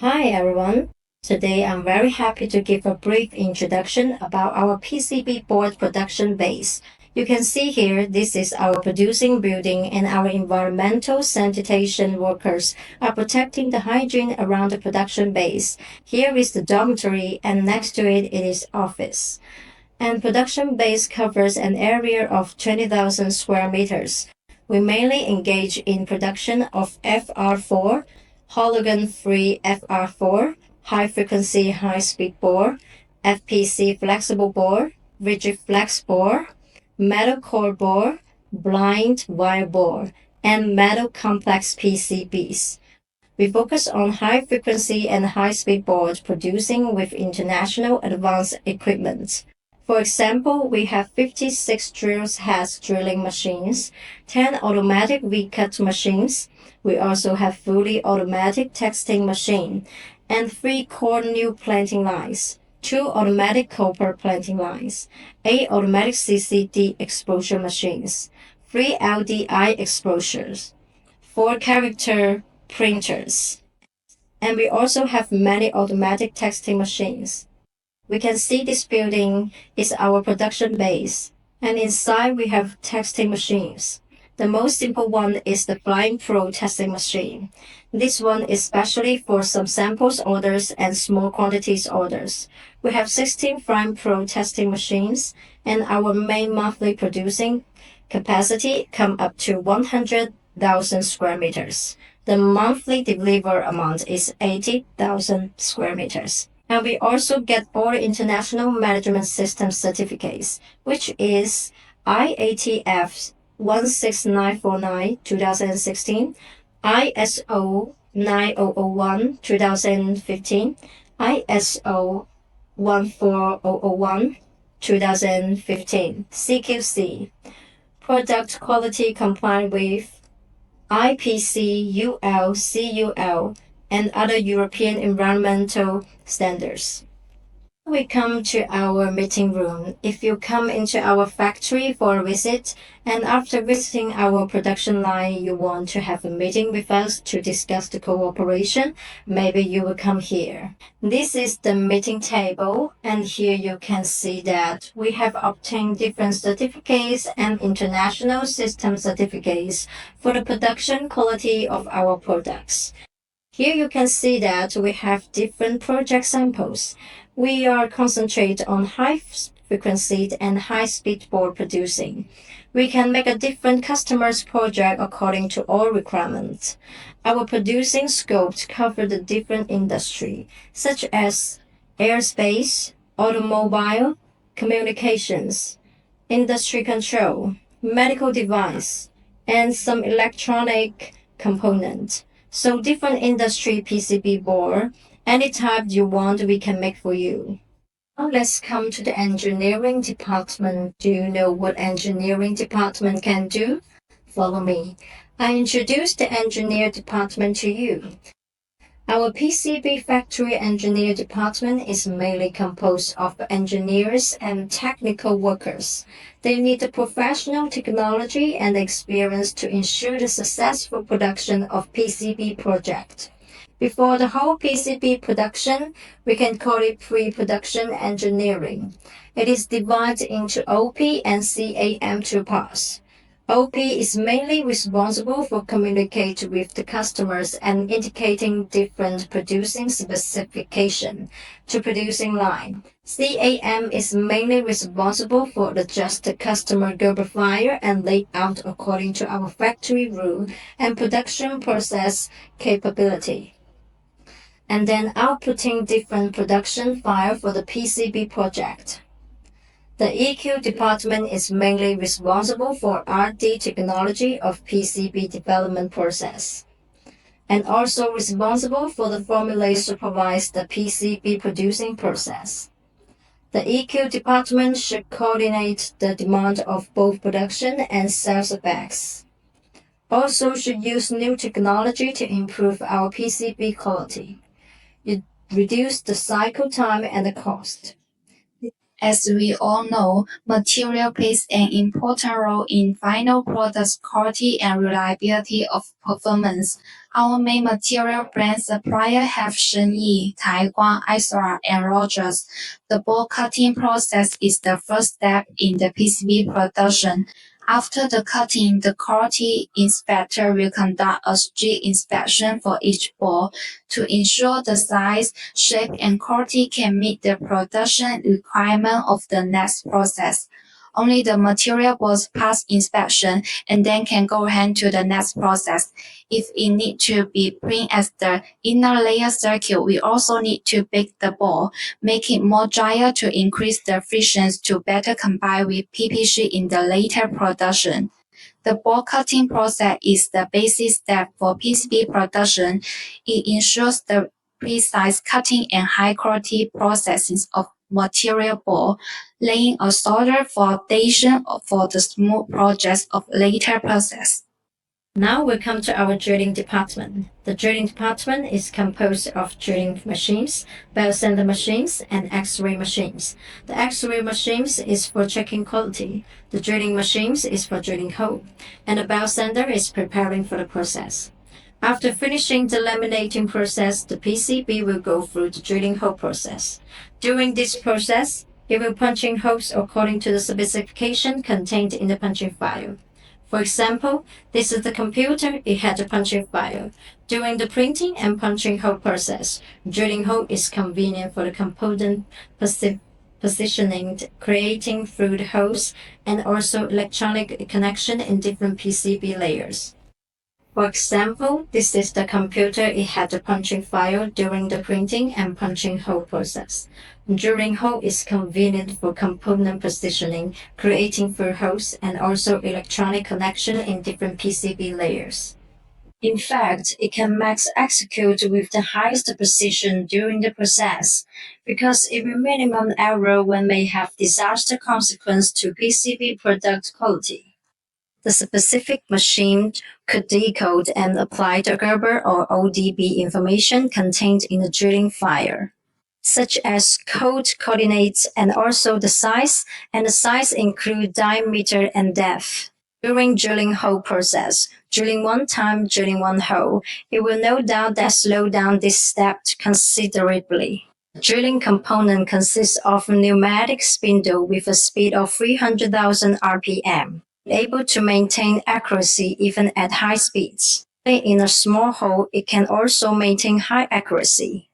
Hi everyone. Today I'm very happy to give a brief introduction about our PCB board production base. You can see here this is our producing building and our environmental sanitation workers are protecting the hygiene around the production base. Here is the dormitory and next to it is office. And production base covers an area of 20,000 square meters. We mainly engage in production of FR4, halogen-free FR4, high-frequency high-speed board, FPC flexible board, rigid flex board, metal core board, blind wire board, and metal complex PCBs. We focus on high-frequency and high-speed boards producing with international advanced equipment. For example, we have 56 drill heads drilling machines, 10 automatic V-cut machines. We also have fully automatic texting machine, and 3 corn-new planting lines, 2 automatic copper planting lines, 8 automatic CCD exposure machines, 3 LDI exposures, 4 character printers, and we also have many automatic texting machines. We can see this building is our production base, and inside we have texting machines. The most simple one is the Flying Pro testing machine. This one is specially for some samples orders and small quantities orders. We have 16 Flying Pro testing machines, and our main monthly producing capacity come up to 100,000 square meters. The monthly deliver amount is 80,000 square meters. And we also get all international management system certificates, which is IATF 16949 2016, ISO 9001 2015, ISO 14001 2015, CQC, product quality compliant with IPC UL CUL, and other European environmental standards. We come to our meeting room. If you come into our factory for a visit, and after visiting our production line, you want to have a meeting with us to discuss the cooperation, maybe you will come here. This is the meeting table, and here you can see that we have obtained different certificates and international system certificates for the production quality of our products. Here you can see that we have different project samples. We are concentrate on high frequency and high speed board producing. We can make a different customer's project according to all requirements. Our producing scopes cover the different industry, such as aerospace, automobile, communications, industry control, medical device, and some electronic component. So different industry PCB board, any type you want we can make for you. Now let's come to the engineering department. Do you know what engineering department can do? Follow me. I introduce the engineer department to you. Our PCB factory engineer department is mainly composed of engineers and technical workers. They need the professional technology and experience to ensure the successful production of PCB project. Before the whole PCB production, we can call it pre-production engineering. It is divided into OP and CAM two parts. OP is mainly responsible for communicating with the customers and indicating different producing specification to producing line. CAM is mainly responsible for adjust the customer groupifier and layout according to our factory rule and production process capability. And then outputting different production file for the PCB project. The EQ department is mainly responsible for R&D technology of PCB development process, and also responsible for the formulae supervise the PCB producing process. The EQ department should coordinate the demand of both production and sales specs. Also should use new technology to improve our PCB quality. It reduce the cycle time and the cost. As we all know, material plays an important role in final product quality and reliability of performance. Our main material brand supplier have Shenyi, Taiguan, Isora, and Rogers. The ball cutting process is the first step in the PCB production. After the cutting, the quality inspector will conduct a strict inspection for each ball to ensure the size, shape, and quality can meet the production requirement of the next process. Only the material balls pass inspection and then can go ahead to the next process. If it need to be print as the inner layer circuit, we also need to bake the ball, make it more drier to increase the friction to better combine with PPG in the later production. The ball cutting process is the basic step for PCB production. It ensures the precise cutting and high quality processing of material ball, laying a solid foundation for the smooth progress of later process. Now we come to our drilling department. The drilling department is composed of drilling machines, bell sander machines, and X-ray machines. The X-ray machines is for checking quality, the drilling machines is for drilling hole, and the bell sander is preparing for the process. After finishing the laminating process, the PCB will go through the drilling hole process. During this process, it will punch in holes according to the specification contained in the punching file. For example, this is the computer, it had a punching file. During the printing and punching hole process, drilling hole is convenient for the component positioning, creating through the holes, and also electronic connection in different PCB layers. For example, this is the computer, it had a punching file during the printing and punching hole process. Drilling hole is convenient for component positioning, creating through holes, and also electronic connection in different PCB layers. In fact, it can max execute with the highest precision during the process, because it will minimum error when may have disaster consequence to PCB product quality. The specific machine could decode and apply the Gerber or ODB information contained in the drilling file, such as code coordinates and also the size, and the size include diameter and depth. During drilling hole process, drilling one time, drilling one hole, it will no doubt that slow down this step considerably. The drilling component consists of a pneumatic spindle with a speed of 300,000 RPM, able to maintain accuracy even at high speeds. In a small hole, it can also maintain high accuracy.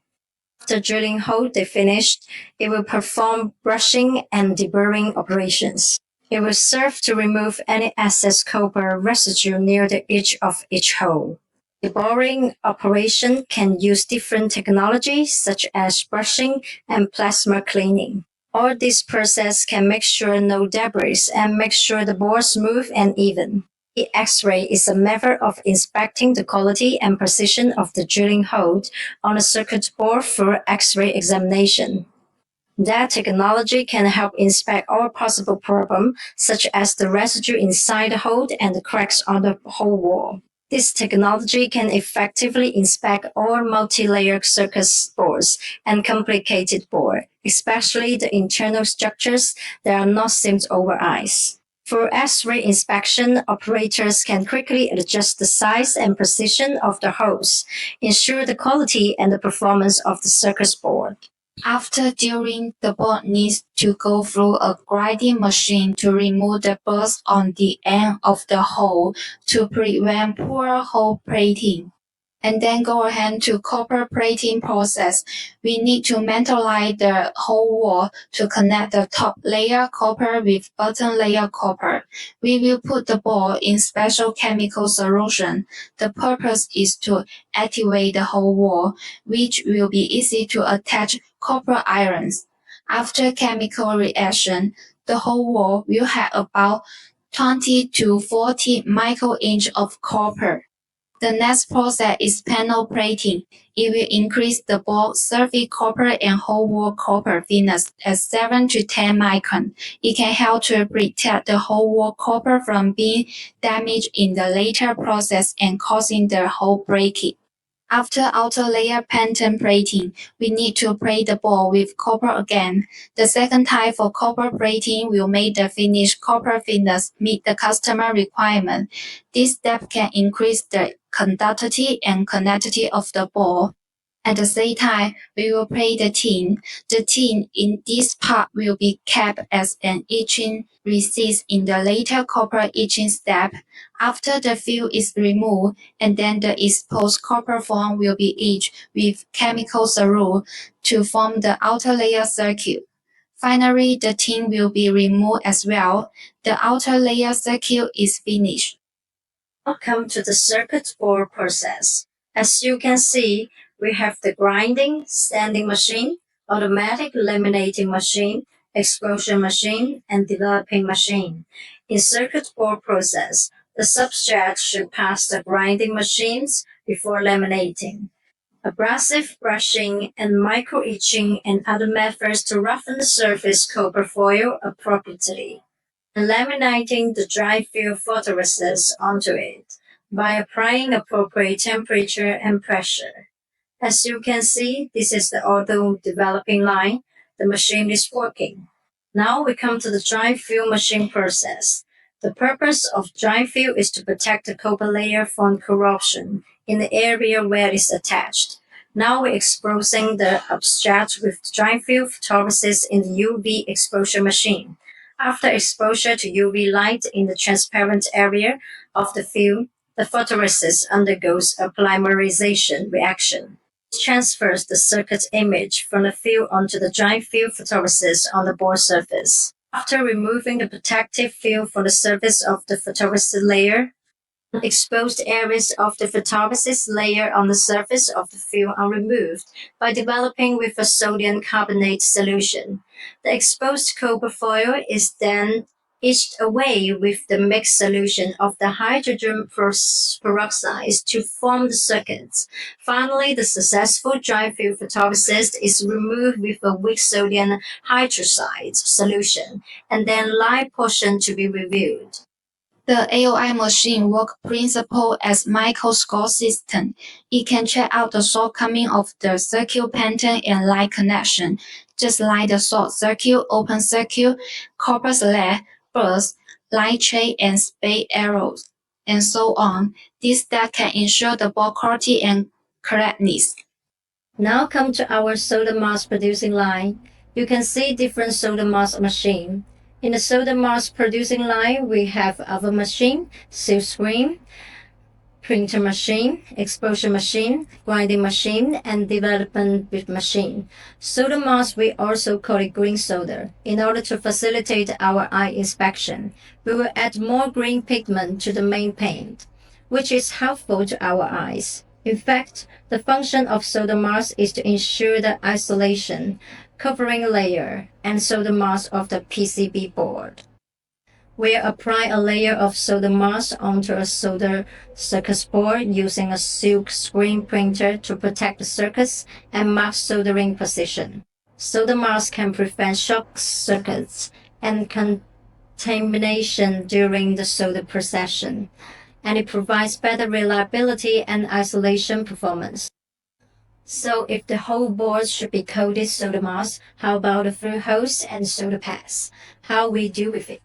After drilling hole is finished, it will perform brushing and deburring operations. It will serve to remove any excess copper residue near the edge of each hole. The boring operation can use different technologies such as brushing and plasma cleaning. All this process can make sure no debris and make sure the bore smooth and even. The X-ray is a method of inspecting the quality and precision of the drilling hole on a circuit board through X-ray examination. That technology can help inspect all possible problems, such as the residue inside the hole and the cracks on the hole wall. This technology can effectively inspect all multi-layer circuit boards and complicated boards, especially the internal structures that are not seen over eyes. For X-ray inspection, operators can quickly adjust the size and precision of the holes, ensure the quality and the performance of the circuit board. After drilling, the board needs to go through a grinding machine to remove the burrs on the end of the hole to prevent poor hole plating. And then go ahead to copper plating process. We need to metalize the whole wall to connect the top layer copper with bottom layer copper. We will put the ball in special chemical solution. The purpose is to activate the whole wall, which will be easy to attach copper irons. After chemical reaction, the whole wall will have about 20 to 40 microinch of copper. The next process is panel plating. It will increase the ball surface copper and whole wall copper thickness at 7 to 10 micron. It can help to protect the whole wall copper from being damaged in the later process and causing the hole breaking. After outer layer pattern plating, we need to plate the board with copper again. The second type for copper plating will make the finished copper thickness meet the customer requirement. This step can increase the conductivity and connectivity of the board. At the same time, we will plate the tin. The tin in this part will be kept as an etching resist in the later copper etching step. After the film is removed, and then the exposed copper form will be etched with chemical solute to form the outer layer circuit. Finally, the tin will be removed as well. The outer layer circuit is finished. Now come to the circuit board process. As you can see, we have the grinding, standing machine, automatic laminating machine, explosion machine, and developing machine. In circuit board process, the substrate should pass the grinding machines before laminating. Abrasive brushing and micro-etching and other methods to roughen the surface copper foil appropriately, and laminating the dry film photoresist onto it by applying appropriate temperature and pressure. As you can see, this is the auto developing line. The machine is working. Now we come to the dry film machine process. The purpose of dry film is to protect the copper layer from corrosion in the area where it is attached. Now we're exposing the substrate with dry film photoresist in the UV exposure machine. After exposure to UV light in the transparent area of the film, the photoresist undergoes a polymerization reaction. It transfers the circuit image from the film onto the dry film photoresist on the board surface. After removing the protective film from the surface of the photoresist layer, exposed areas of the photoresist layer on the surface of the film are removed by developing with a sodium carbonate solution. The exposed copper foil is then etched away with the mixed solution of the hydrogen peroxide to form the circuits. Finally, the successful dry film photoresist is removed with a weak sodium hydroxide solution, and then live portion to be reviewed. The AOI machine work principle as microscope system. It can check out the shortcoming of the circuit pattern and light connection, just like the short circuit, open circuit, copper slack, burst, light chain, and space arrows, and so on. This step can ensure the board quality and correctness. Now come to our solder mask producing line. You can see different solder mask machine. In the solder mask producing line, we have oven machine, silk screen, printer machine, exposure machine, grinding machine, and development bit machine. Solder mask, we also call it green solder. In order to facilitate our eye inspection, we will add more green pigment to the main paint, which is helpful to our eyes. In fact, the function of solder mask is to ensure the isolation, covering layer, and solder mask of the PCB board. We apply a layer of solder mask onto a solder circuit board using a silk screen printer to protect the circuits and mark soldering position. Solder mask can prevent short circuits and contamination during the solder procession, and it provides better reliability and isolation performance. So if the whole board should be coated solder mask, how about the through holes and solder pads? How we deal with it?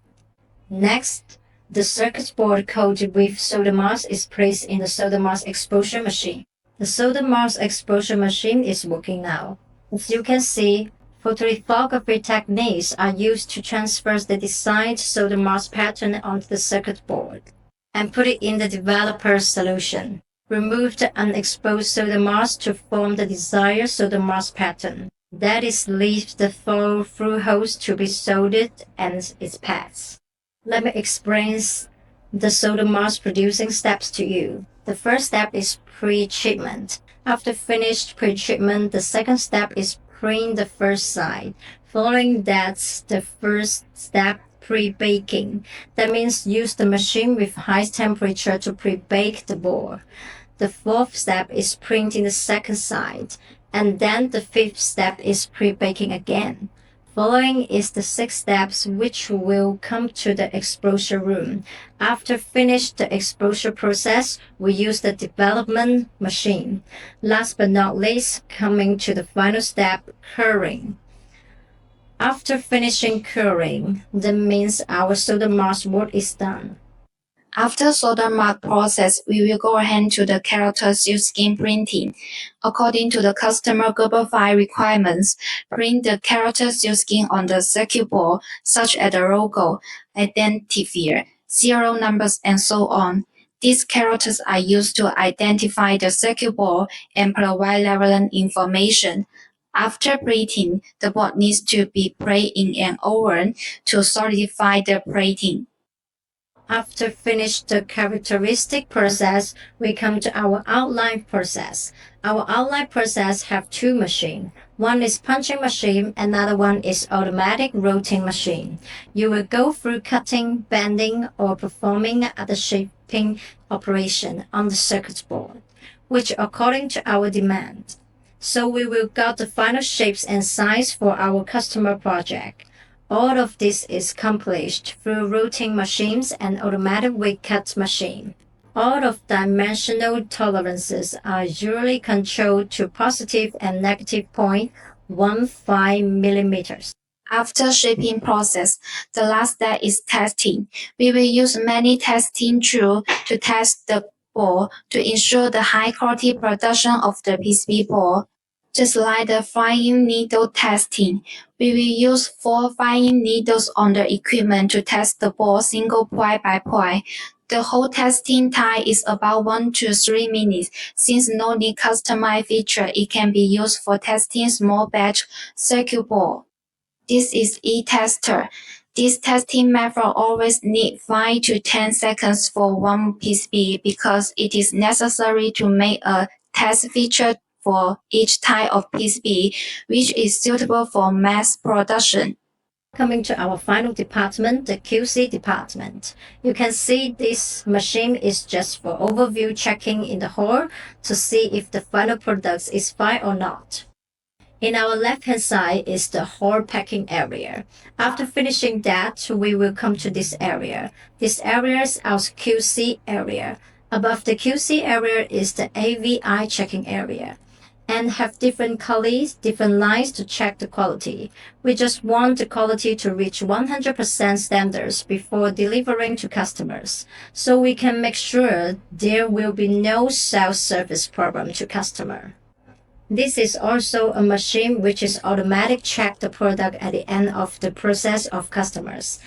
Next, the circuit board coated with solder mask is placed in the solder mask exposure machine. The solder mask exposure machine is working now. As you can see, photolithography techniques are used to transfer the designed solder mask pattern onto the circuit board and put it in the developer solution. Remove the unexposed solder mask to form the desired solder mask pattern. That is, leave the four through holes to be soldered and its pads. Let me explain the solder mask producing steps to you. The first step is pre-treatment. After finished pre-treatment, the second step is print the first side. Following that, the first step, pre-baking. That means use the machine with high temperature to pre-bake the board. The fourth step is printing the second side, and then the fifth step is pre-baking again. Following is the 6 steps which will come to the exposure room. After finish the exposure process, we use the development machine. Last but not least, coming to the final step, curing. After finishing curing, that means our solder mask work is done. After solder mark process, we will go ahead to the character seal skin printing. According to the customer global file requirements, print the character seal skin on the circuit board, such as the logo, identifier, serial numbers, and so on. These characters are used to identify the circuit board and provide relevant information. After plating, the board needs to be placed in an oven to solidify the plating. After finish the characteristic process, we come to our outline process. Our outline process have 2 machines. One is punching machine, another one is automatic routing machine. You will go through cutting, bending, or performing the shaping operation on the circuit board, which according to our demand. So we will get the final shapes and size for our customer project. All of this is accomplished through routing machines and automatic weight cut machine. All of dimensional tolerances are usually controlled to positive and negative 0.15 millimeters. After shaping process, the last step is testing. We will use many testing tools to test the board to ensure the high quality production of the PCB board. Just like the flying needle testing, we will use 4 flying needles on the equipment to test the board single point by point. The whole testing time is about 1 to 3 minutes. Since no need customized feature, it can be used for testing small batch circuit board. This is e-tester. This testing method always need 5 to 10 seconds for one PCB because it is necessary to make a test feature for each type of PCB, which is suitable for mass production. Coming to our final department, the QC department. You can see this machine is just for overview checking in the hall to see if the final product is fine or not. In our left-hand side is the hall packing area. After finishing that, we will come to this area. This area is our QC area. Above the QC area is the AVI checking area, and have different colors, different lines to check the quality. We just want the quality to reach 100% standards before delivering to customers, so we can make sure there will be no self-service problem to customer. This is also a machine which is automatic check the product at the end of the process of customers.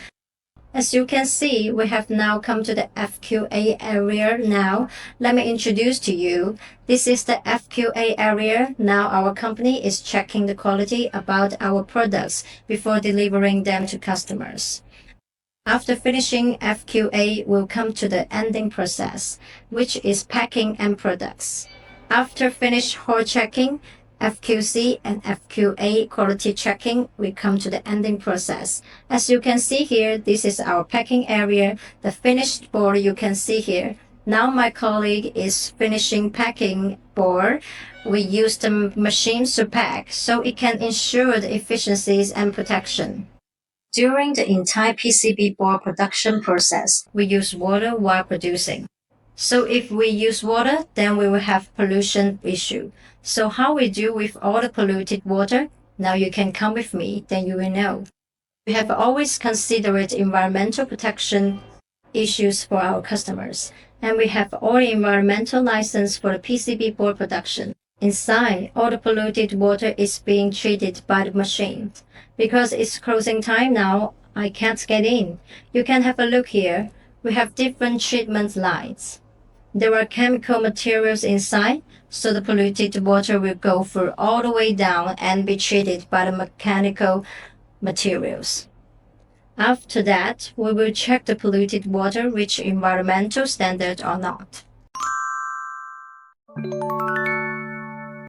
As you can see, we have now come to the FQA area now. Let me introduce to you. This is the FQA area. Now our company is checking the quality about our products before delivering them to customers. After finishing FQA, we'll come to the ending process, which is packing end products. After finish whole checking, FQC and FQA quality checking, we come to the ending process. As you can see here, this is our packing area. The finished board you can see here. Now my colleague is finishing packing board. We use the machine to pack, so it can ensure the efficiencies and protection. During the entire PCB board production process, we use water while producing. So if we use water, then we will have pollution issue. So how we deal with all the polluted water? Now you can come with me, then you will know. We have always considered environmental protection issues for our customers, and we have all the environmental license for the PCB board production. Inside, all the polluted water is being treated by the machine. Because it's closing time now, I can't get in. You can have a look here. We have different treatment lines. There are chemical materials inside, so the polluted water will go through all the way down and be treated by the mechanical materials. After that, we will check the polluted water reach environmental standard or not.